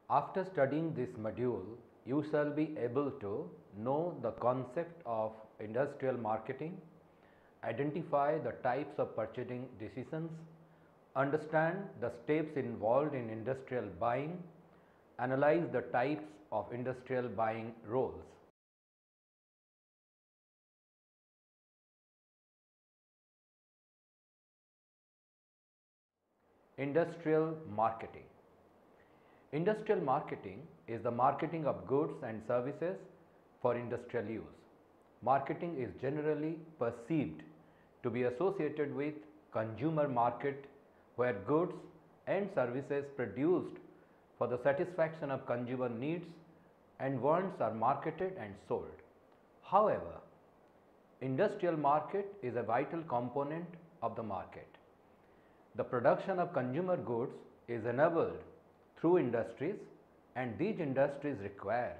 After studying this module, you shall be able to know the concept of industrial marketing, identify the types of purchasing decisions, understand the steps involved in industrial buying, analyze the types of industrial buying roles. Industrial marketing. Industrial marketing is the marketing of goods and services for industrial use. Marketing is generally perceived to be associated with consumer market, where goods and services produced for the satisfaction of consumer needs and wants are marketed and sold. However, industrial market is a vital component of the market. The production of consumer goods is enabled through industries, and these industries require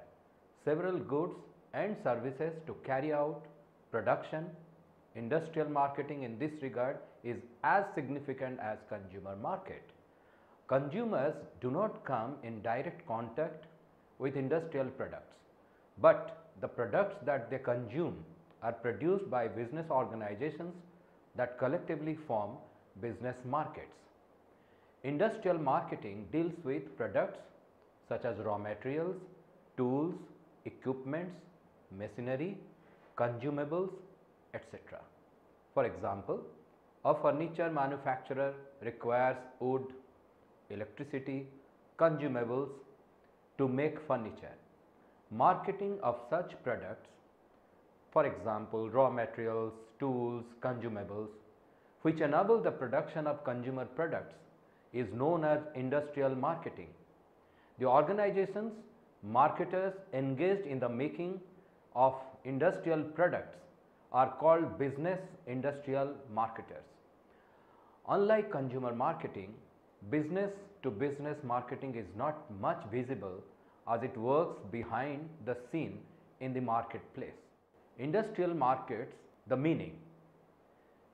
several goods and services to carry out production. Industrial marketing in this regard is as significant as consumer market. Consumers do not come in direct contact with industrial products, but the products that they consume are produced by business organizations that collectively form business markets. Industrial marketing deals with products such as raw materials, tools, equipments, machinery, consumables, etc. For example, a furniture manufacturer requires wood, electricity, consumables to make furniture. Marketing of such products, for example, raw materials, tools, consumables, which enable the production of consumer products, is known as industrial marketing. The organizations, marketers engaged in the making of industrial products are called business industrial marketers. Unlike consumer marketing, business to business marketing is not much visible as it works behind the scene in the marketplace. Industrial markets, the meaning.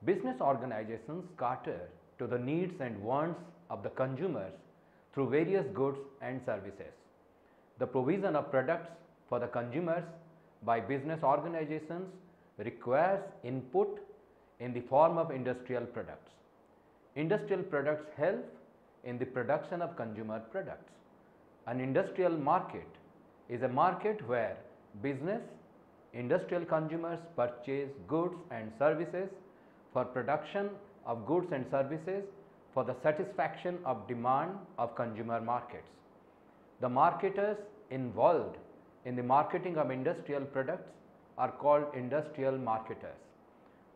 Business organizations cater to the needs and wants of the consumers through various goods and services. The provision of products for the consumers by business organizations requires input in the form of industrial products. Industrial products help in the production of consumer products. An industrial market is a market where business, industrial consumers purchase goods and services for production of goods and services for the satisfaction of demand of consumer markets. The marketers involved in the marketing of industrial products are called industrial marketers.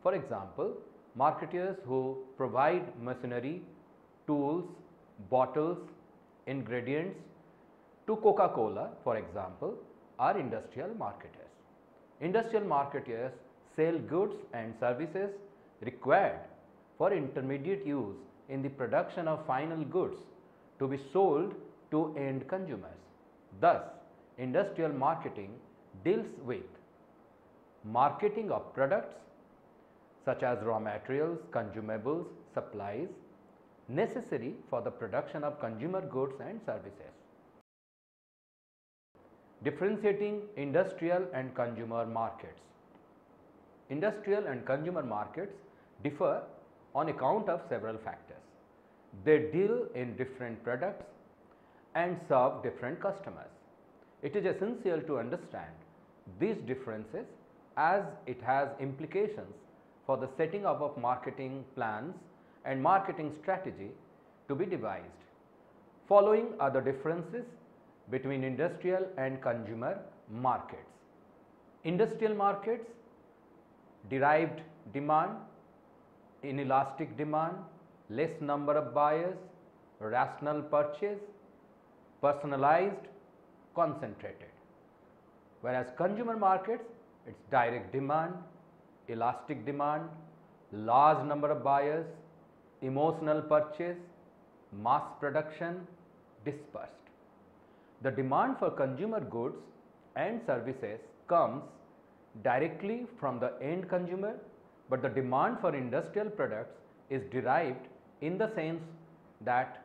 For example, marketers who provide machinery, tools, bottles, ingredients to Coca-Cola, for example, are industrial marketers. Industrial marketers sell goods and services required for intermediate use in the production of final goods to be sold to end consumers. Thus, industrial marketing deals with marketing of products such as raw materials, consumables, supplies necessary for the production of consumer goods and services. Differentiating industrial and consumer markets. Industrial and consumer markets differ on account of several factors. They deal in different products and serve different customers. It is essential to understand these differences as it has implications for the setting up of marketing plans and marketing strategy to be devised. Following are the differences between industrial and consumer markets. Industrial markets: derived demand, inelastic demand, less number of buyers, rational purchase, personalized, concentrated. Whereas consumer markets, it's direct demand, elastic demand, large number of buyers, emotional purchase, mass production, dispersed. The demand for consumer goods and services comes directly from the end consumer, but the demand for industrial products is derived in the sense that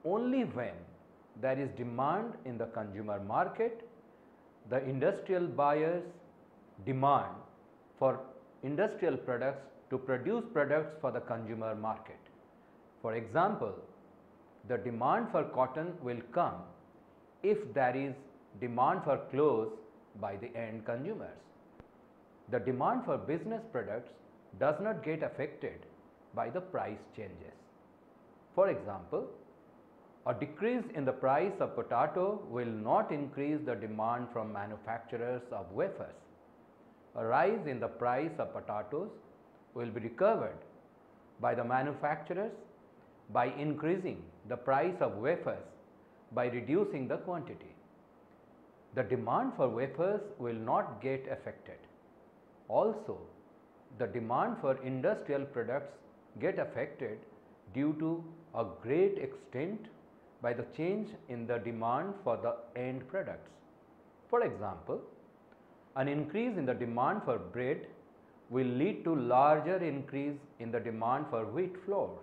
only when there is demand in the consumer market, the industrial buyers demand for industrial products to produce products for the consumer market. For example, the demand for cotton will come if there is demand for clothes by the end consumers. The demand for business products does not get affected by the price changes. For example, a decrease in the price of potato will not increase the demand from manufacturers of wafers. A rise in the price of potatoes will be recovered by the manufacturers by increasing the price of wafers by reducing the quantity. The demand for wafers will not get affected. Also, the demand for industrial products get affected due to a great extent by the change in the demand for the end products. For example, an increase in the demand for bread will lead to larger increase in the demand for wheat flour.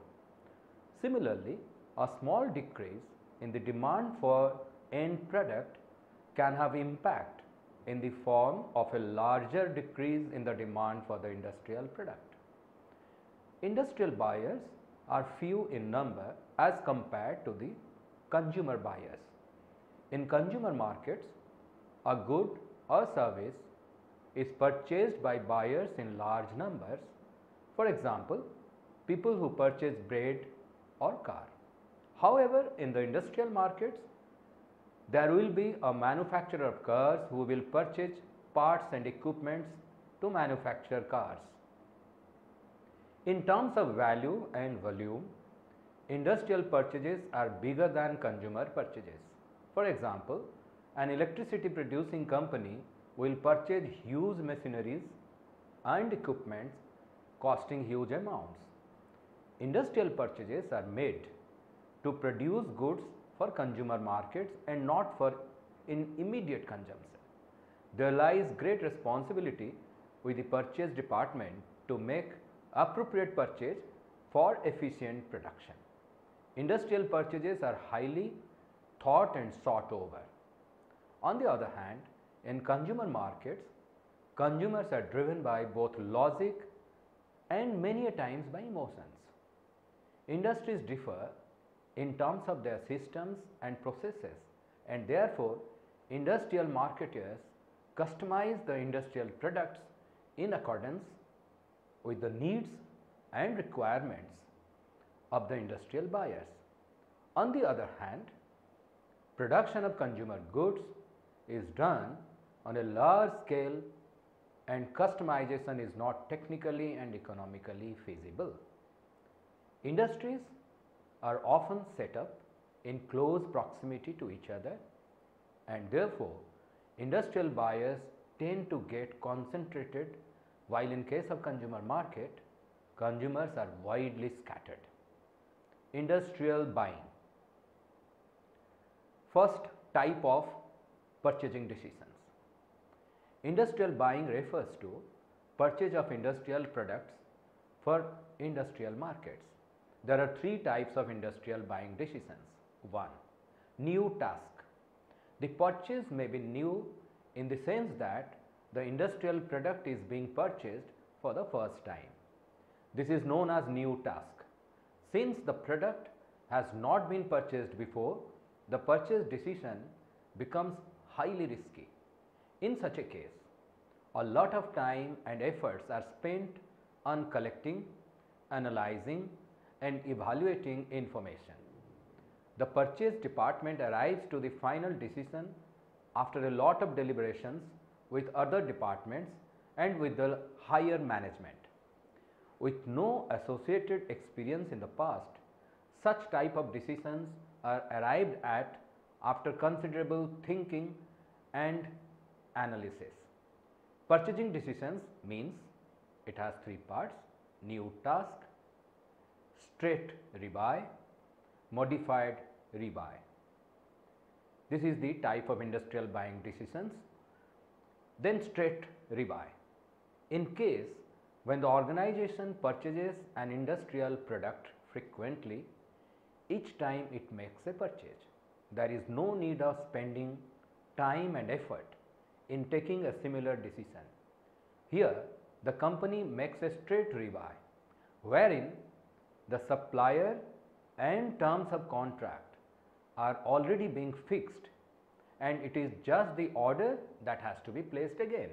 Similarly, a small decrease in the demand for end product can have impact in the form of a larger decrease in the demand for the industrial product. Industrial buyers are few in number as compared to the consumer buyers. In consumer markets, a good or service is purchased by buyers in large numbers. For example, people who purchase bread or car. However, in the industrial markets, there will be a manufacturer of cars who will purchase parts and equipments to manufacture cars. In terms of value and volume, industrial purchases are bigger than consumer purchases. For example, an electricity producing company will purchase huge machineries and equipments costing huge amounts. Industrial purchases are made to produce goods for consumer markets and not for immediate consumption. There lies great responsibility with the purchase department to make appropriate purchase for efficient production. Industrial purchases are highly thought and sought over. On the other hand, in consumer markets, consumers are driven by both logic and many a times by emotions. Industries differ in terms of their systems and processes, and therefore industrial marketers customize the industrial products in accordance with the needs and requirements of the industrial buyers. On the other hand, production of consumer goods is done on a large scale and customization is not technically and economically feasible. Industries are often set up in close proximity to each other, and therefore industrial buyers tend to get concentrated, while in case of consumer market, consumers are widely scattered. Industrial buying. First type of purchasing decisions. Industrial buying refers to purchase of industrial products for industrial markets. There are three types of industrial buying decisions. 1. New task. The purchase may be new in the sense that the industrial product is being purchased for the first time. This is known as new task. Since the product has not been purchased before, the purchase decision becomes highly risky. In such a case, a lot of time and efforts are spent on collecting, analyzing, and evaluating information. The purchase department arrives to the final decision after a lot of deliberations with other departments and with the higher management. With no associated experience in the past, such type of decisions are arrived at after considerable thinking and analysis. Purchasing decisions means it has three parts: new task, straight rebuy, modified rebuy. This is the type of industrial buying decisions. Then straight rebuy. In case when the organization purchases an industrial product frequently, each time it makes a purchase. there is no need of spending time and effort in taking a similar decision. Here, the company makes a straight rebuy, wherein the supplier and terms of contract are already being fixed and it is just the order that has to be placed again.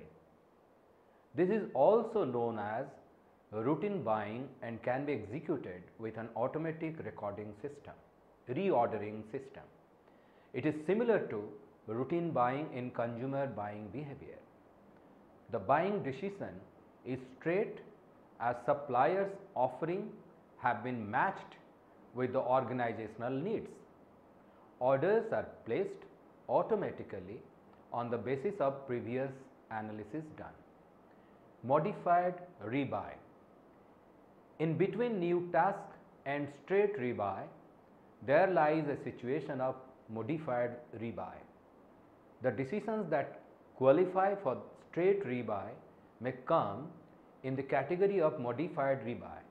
This is also known as routine buying and can be executed with an automatic reordering system. It is similar to routine buying in consumer buying behavior. The buying decision is straight as suppliers' offering have been matched with the organizational needs. Orders are placed automatically on the basis of previous analysis done. Modified rebuy. In between new task and straight rebuy, there lies a situation of modified rebuy. The decisions that qualify for straight rebuy may come in the category of modified rebuy.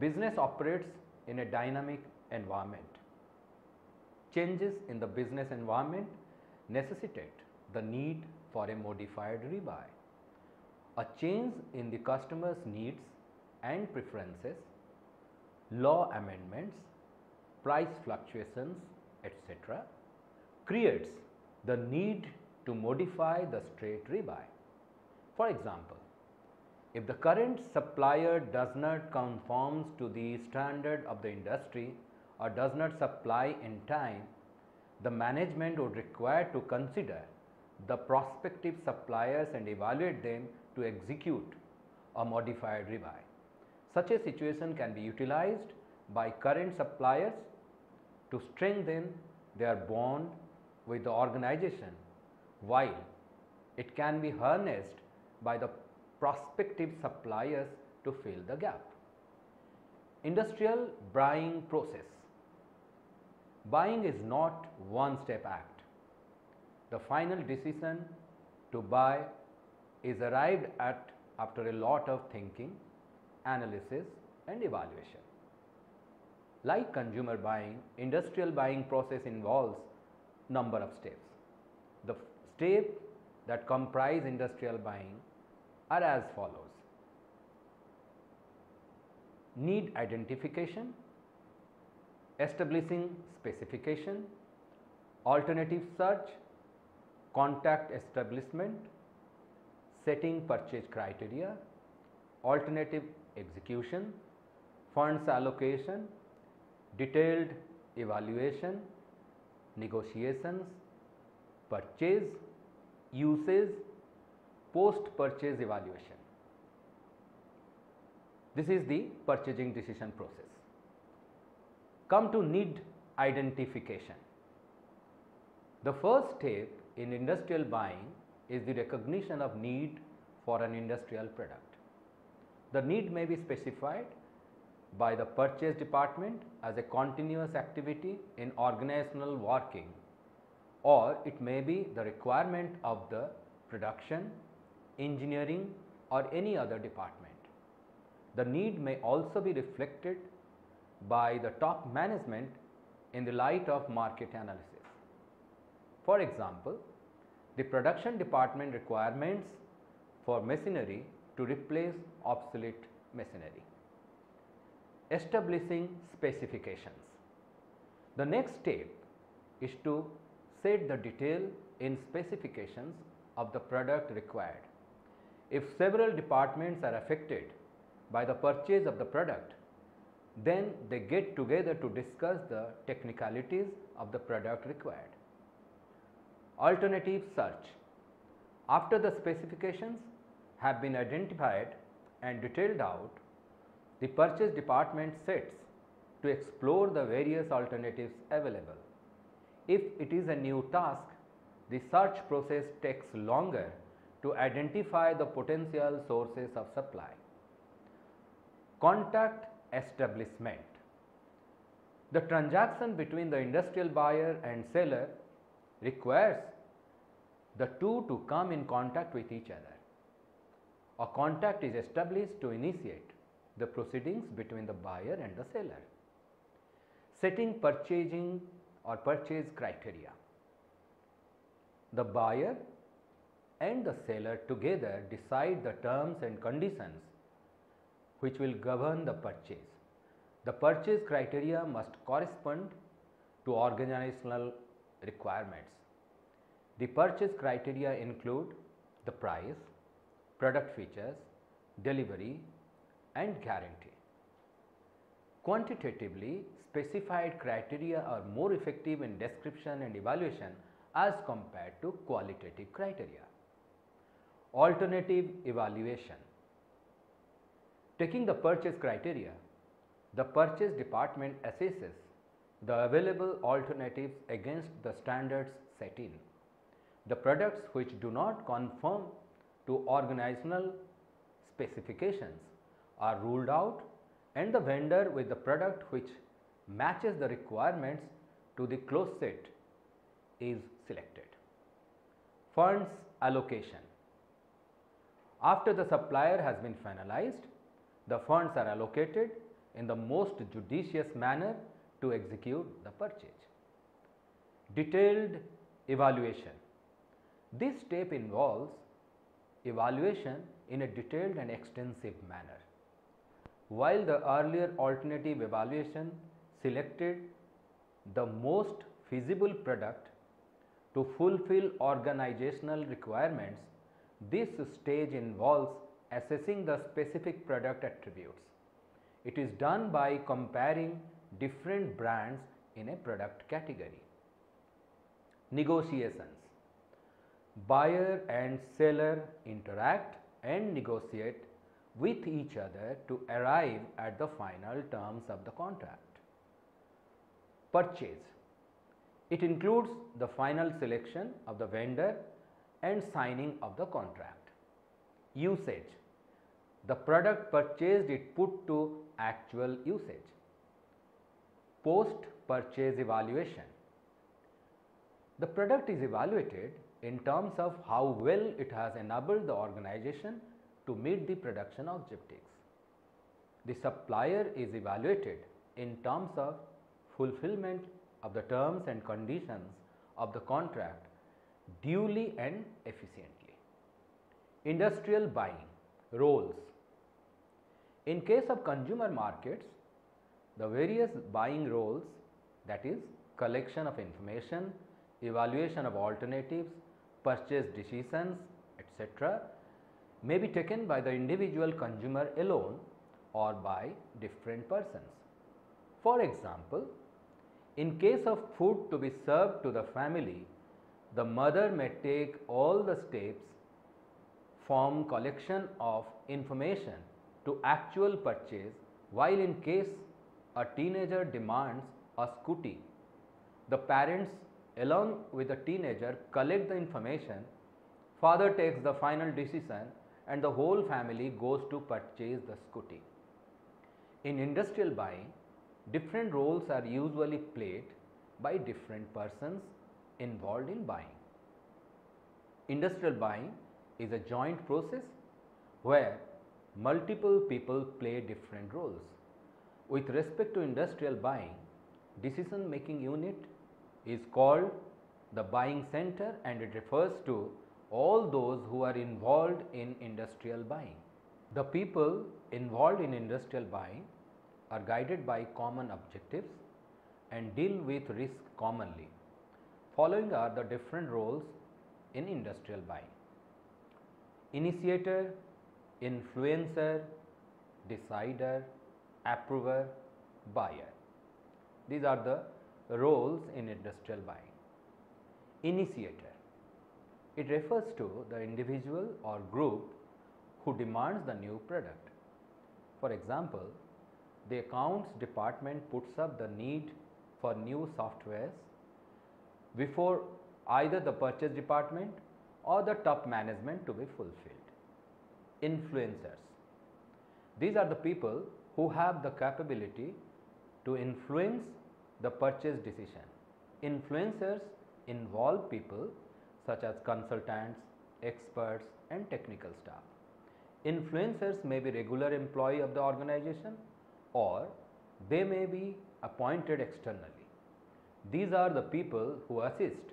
Business operates in a dynamic environment. Changes in the business environment necessitate the need for a modified rebuy. A change in the customer's needs and preferences, law amendments, price fluctuations, etc., creates the need to modify the straight rebuy. For example, if the current supplier does not conform to the standard of the industry or does not supply in time, the management would require to consider the prospective suppliers and evaluate them to execute a modified rebuy. Such a situation can be utilized by current suppliers to strengthen their bond with the organization, while it can be harnessed by the prospective suppliers to fill the gap. Industrial buying process. Buying is not one-step act. The final decision to buy is arrived at after a lot of thinking, analysis and evaluation. Like consumer buying, industrial buying process involves number of steps. The steps that comprise industrial buying are as follows: need identification, establishing specification, alternative search, contact establishment, setting purchase criteria, alternative execution, funds allocation, detailed evaluation, negotiations, purchase, uses, post-purchase evaluation. This is the purchasing decision process. Come to need identification. The first step in industrial buying is the recognition of need for an industrial product. The need may be specified by the purchase department as a continuous activity in organizational working, or it may be the requirement of the production, engineering or any other department. The need may also be reflected by the top management in the light of market analysis. For example, the production department requirements for machinery to replace obsolete machinery. Establishing specifications. The next step is to set the detail in specifications of the product required. If several departments are affected by the purchase of the product, then they get together to discuss the technicalities of the product required. Alternative search. After the specifications have been identified and detailed out, the purchase department sets to explore the various alternatives available. If it is a new task, the search process takes longer to identify the potential sources of supply. Contact establishment. The transaction between the industrial buyer and seller requires the two to come in contact with each other. A contact is established to initiate the proceedings between the buyer and the seller. Setting purchasing or purchase criteria. The buyer and the seller together decide the terms and conditions which will govern the purchase. The purchase criteria must correspond to organizational requirements. The purchase criteria include the price, product features, delivery, and guarantee. Quantitatively specified criteria are more effective in description and evaluation as compared to qualitative criteria. Alternative evaluation. Taking the purchase criteria, the purchase department assesses the available alternatives against the standards set in. The products which do not conform to organizational specifications are ruled out, and the vendor with the product which matches the requirements to the close set is selected. Funds allocation. After the supplier has been finalized, the funds are allocated in the most judicious manner to execute the purchase. Detailed evaluation. This step involves evaluation in a detailed and extensive manner. While the earlier alternative evaluation selected the most feasible product to fulfill organizational requirements, this stage involves assessing the specific product attributes. It is done by comparing different brands in a product category. Negotiations. Buyer and seller interact and negotiate with each other to arrive at the final terms of the contract. Purchase. It includes the final selection of the vendor and signing of the contract. Usage. The product purchased is put to actual usage. Post-purchase evaluation. The product is evaluated in terms of how well it has enabled the organization to meet the production objectives. The supplier is evaluated in terms of fulfillment of the terms and conditions of the contract duly and efficiently. Industrial buying roles. In case of consumer markets, the various buying roles, that is collection of information, evaluation of alternatives, purchase decisions, etc., may be taken by the individual consumer alone or by different persons. For example, in case of food to be served to the family, the mother may take all the steps from collection of information to actual purchase, while in case a teenager demands a scooty, the parents along with the teenager collect the information, father takes the final decision, and the whole family goes to purchase the scooty. In industrial buying, different roles are usually played by different persons involved in buying. Industrial buying is a joint process where multiple people play different roles. With respect to industrial buying, decision making unit is called the buying center, and it refers to all those who are involved in industrial buying. The people involved in industrial buying are guided by common objectives and deal with risk commonly. Following are the different roles in industrial buying: initiator, influencer, decider, approver, buyer. These are the roles in industrial buying. Initiator. It refers to the individual or group who demands the new product. For example, the accounts department puts up the need for new softwares before either the purchase department or the top management to be fulfilled. Influencers. These are the people who have the capability to influence the purchase decision. Influencers involve people such as consultants, experts, and technical staff. Influencers may be regular employee of the organization, or they may be appointed externally. These are the people who assist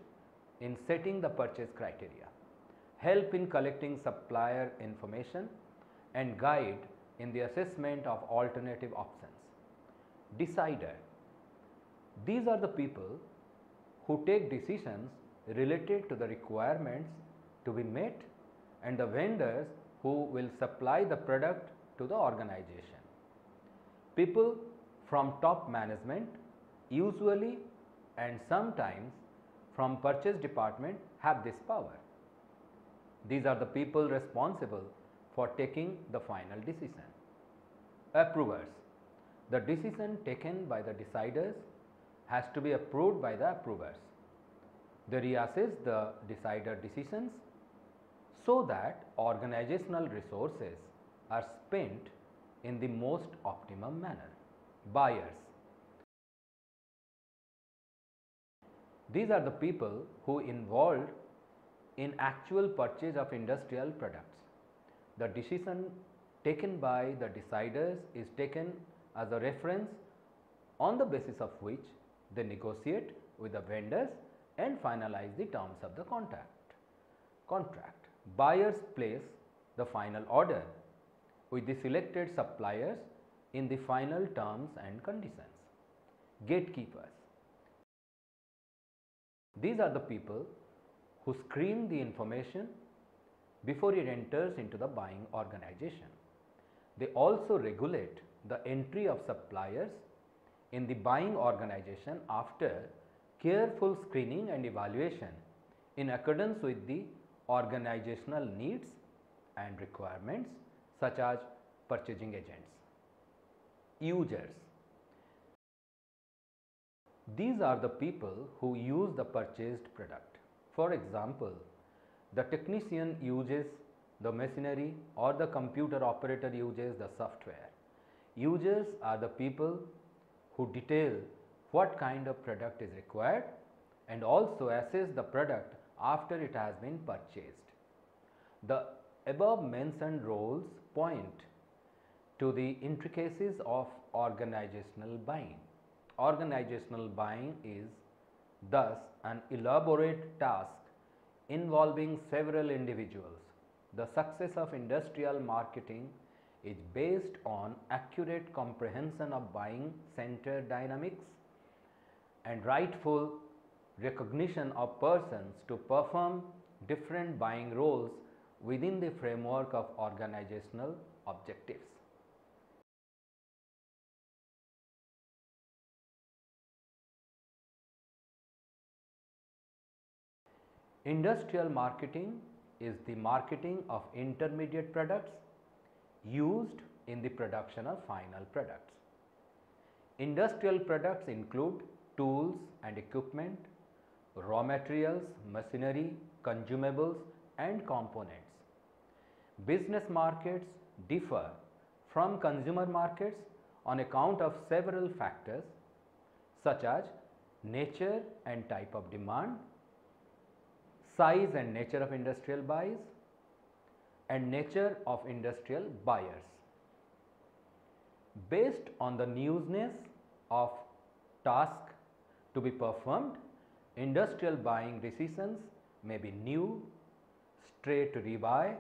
in setting the purchase criteria, help in collecting supplier information, and guide in the assessment of alternative options. Decider. These are the people who take decisions related to the requirements to be met and the vendors who will supply the product to the organization. People from top management, usually and sometimes from purchase department, have this power. These are the people responsible for taking the final decision. Approvers. The decision taken by the deciders has to be approved by the approvers. They reassess the decider decisions so that organizational resources are spent in the most optimum manner. Buyers. These are the people who involved in actual purchase of industrial products. The decision taken by the deciders is taken as a reference on the basis of which they negotiate with the vendors and finalize the terms of the contract. Buyers place the final order with the selected suppliers in the final terms and conditions. Gatekeepers. These are the people who screen the information before it enters into the buying organization. They also regulate the entry of suppliers in the buying organization after careful screening and evaluation in accordance with the organizational needs and requirements, such as purchasing agents. Users. These are the people who use the purchased product. For example, the technician uses the machinery or the computer operator uses the software. Users are the people who detail what kind of product is required and also assess the product after it has been purchased. The above mentioned roles point to the intricacies of organizational buying. Organizational buying is thus an elaborate task involving several individuals. The success of industrial marketing is based on accurate comprehension of buying center dynamics and rightful recognition of persons to perform different buying roles within the framework of organizational objectives. Industrial marketing is the marketing of intermediate products used in the production of final products. Industrial products include tools and equipment, raw materials, machinery, consumables and components. Business markets differ from consumer markets on account of several factors such as nature and type of demand, size and nature of industrial buys, and nature of industrial buyers. Based on the newness of task to be performed, industrial buying decisions may be new, straight rebuy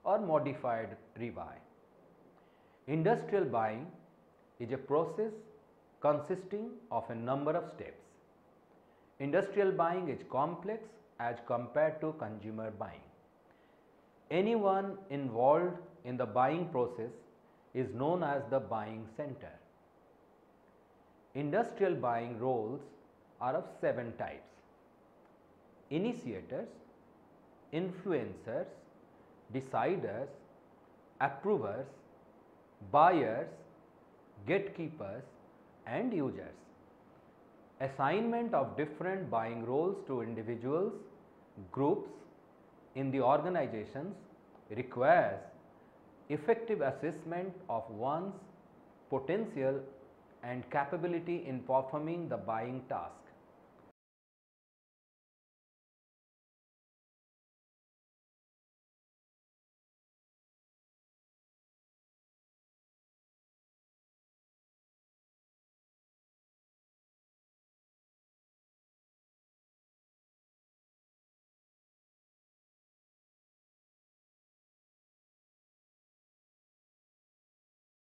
or modified rebuy. Industrial buying is a process consisting of a number of steps. Industrial buying is complex as compared to consumer buying. Anyone involved in the buying process is known as the buying center. Industrial buying roles are of 7 types: initiators, influencers, deciders, approvers, buyers, gatekeepers and users. Assignment of different buying roles to individuals, groups in the organizations requires effective assessment of one's potential and capability in performing the buying task.